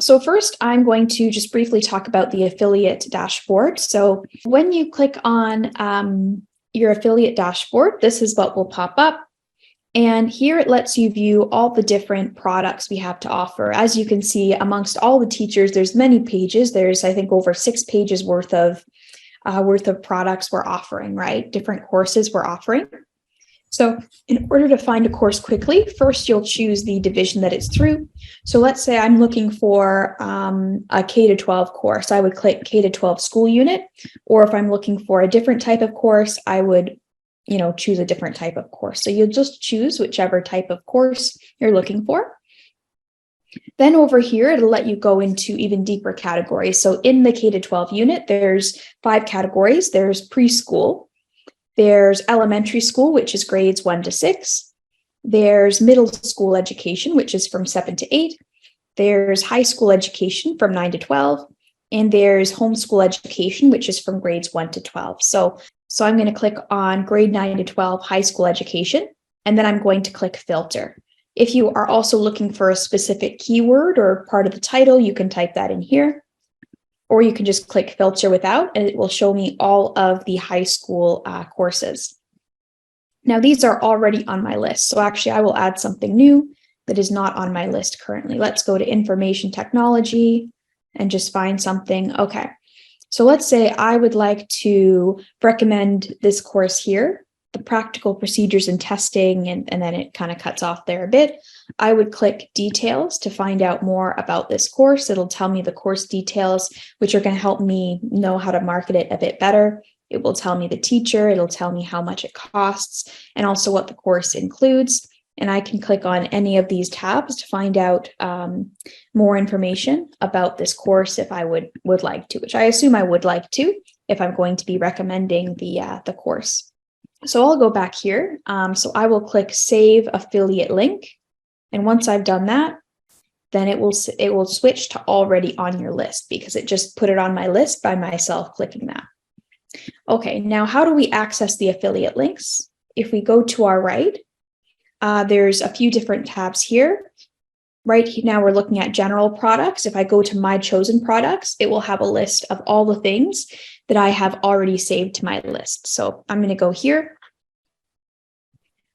So first, I'm going to just briefly talk about the affiliate dashboard. So when you click on your affiliate dashboard, this is what will pop up. And here it lets you view all the different products we have to offer. As you can see, amongst all the teachers, there's many pages. There's, I think, over 6 pages worth of products we're offering, right? Different courses we're offering. So in order to find a course quickly, first you'll choose the division that it's through. So let's say I'm looking for a K-12 course. I would click K-12 school unit, or if I'm looking for a different type of course, I would, choose a different type of course. So you'll just choose whichever type of course you're looking for. Then over here, it'll let you go into even deeper categories. So in the K-12 unit, there's 5 categories. There's preschool. There's elementary school, which is grades 1 to 6. There's middle school education, which is from 7 to 8. There's high school education from 9 to 12. And there's homeschool education, which is from grades 1 to 12. So I'm going to click on grade 9 to 12 high school education, and then I'm going to click filter. If you are also looking for a specific keyword or part of the title, you can type that in here. Or you can just click filter without, and it will show me all of the high school courses. Now, these are already on my list. So actually, I will add something new that is not on my list currently. Let's go to information technology and just find something. Okay. So let's say I would like to recommend this course here, the practical procedures and testing, and then it kind of cuts off there a bit. I would click details to find out more about this course. It'll tell me the course details, which are going to help me know how to market it a bit better. It will tell me the teacher, it'll tell me how much it costs, and also what the course includes. And I can click on any of these tabs to find out more information about this course if I would like to, which I assume I would like to if I'm going to be recommending the course. So I'll go back here. So I will click Save Affiliate Link. And once I've done that, then it will switch to already on your list because it just put it on my list by myself clicking that. Okay, now how do we access the affiliate links? If we go to our right, there's a few different tabs here. Right now we're looking at general products. If I go to my chosen products, it will have a list of all the things that I have already saved to my list. So I'm going to go here.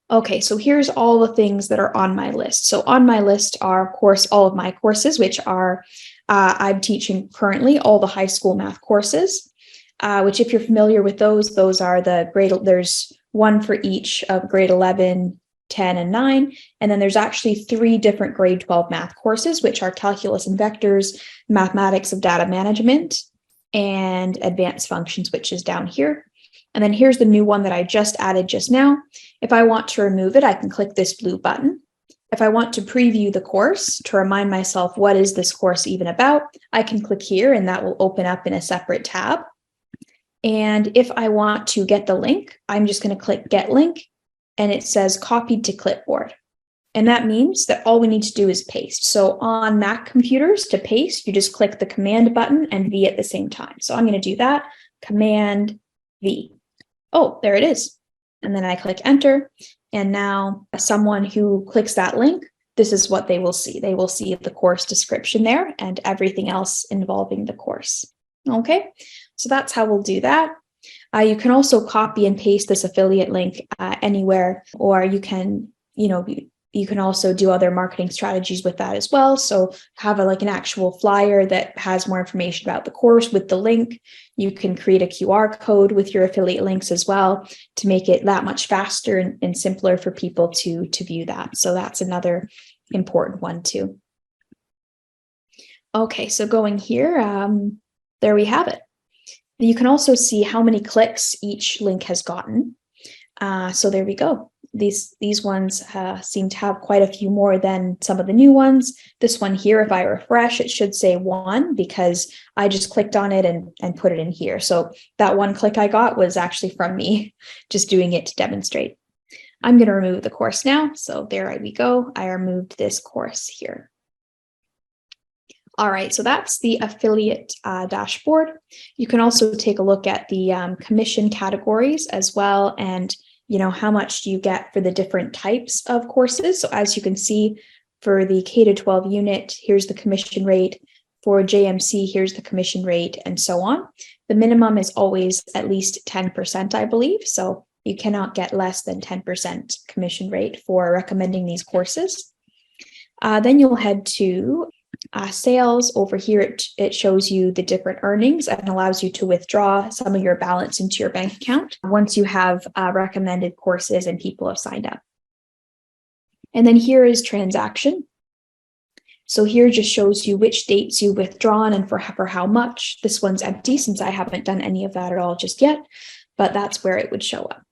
Okay, so here's all the things that are on my list. So on my list are, of course, all of my courses, which are, I'm teaching currently all the high school math courses, which if you're familiar with those are the grade, there's one for each of grade 11, 10, and 9. And then there's actually 3 different grade 12 math courses, which are calculus and vectors, mathematics of data management, and advanced functions, which is down here. And then here's the new one that I just added just now. If I want to remove it, I can click this blue button. If I want to preview the course to remind myself what is this course even about, I can click here and that will open up in a separate tab. And if I want to get the link, I'm just going to click Get Link, and it says copied to clipboard. And that means that all we need to do is paste. So on Mac computers, to paste, you just click the Command button and V at the same time. So I'm going to do that, Command V. Oh, there it is. And then I click Enter. And now someone who clicks that link, this is what they will see. They will see the course description there and everything else involving the course. Okay, so that's how we'll do that. You can also copy and paste this affiliate link anywhere, or you can, you can also do other marketing strategies with that as well. So have an actual flyer that has more information about the course with the link. You can create a QR code with your affiliate links as well to make it that much faster and simpler for people to view that. So that's another important one too. Okay, so going here, there we have it. You can also see how many clicks each link has gotten. So there we go. These ones seem to have quite a few more than some of the new ones. This one here, if I refresh, it should say 1 because I just clicked on it and put it in here. So that 1 click I got was actually from me just doing it to demonstrate. I'm going to remove the course now. So there we go. I removed this course here. All right, so that's the affiliate dashboard. You can also take a look at the commission categories as well, and how much do you get for the different types of courses. So as you can see, for the K-12 unit, here's the commission rate. For JMC, here's the commission rate and so on. The minimum is always at least 10%, I believe. So you cannot get less than 10% commission rate for recommending these courses. Then you'll head to sales. Over here, it shows you the different earnings and allows you to withdraw some of your balance into your bank account once you have recommended courses and people have signed up. And then here is transaction. So here just shows you which dates you've withdrawn and for how much. This one's empty since I haven't done any of that at all just yet, but that's where it would show up.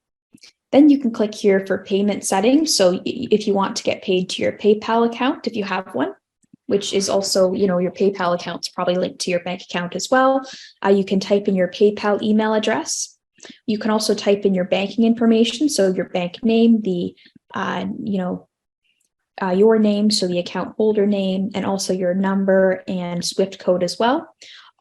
Then you can click here for payment settings. So if you want to get paid to your PayPal account, if you have one, which is also, your PayPal account's probably linked to your bank account as well. You can type in your PayPal email address. You can also type in your banking information. So your bank name, your name, so the account holder name, and also your number and SWIFT code as well.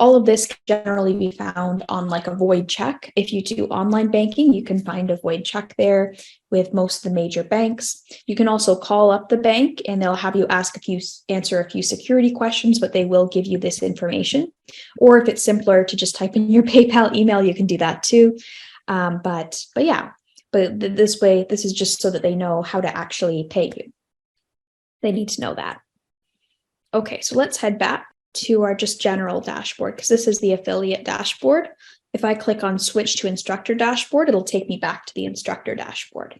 All of this can generally be found on like a void check. If you do online banking, you can find a void check there with most of the major banks. You can also call up the bank and they'll have you answer a few security questions, but they will give you this information. Or if it's simpler to just type in your PayPal email, you can do that too. But this way, this is just so that they know how to actually pay you. They need to know that. Okay, so let's head back to our just general dashboard because this is the affiliate dashboard. If I click on switch to instructor dashboard, it'll take me back to the instructor dashboard.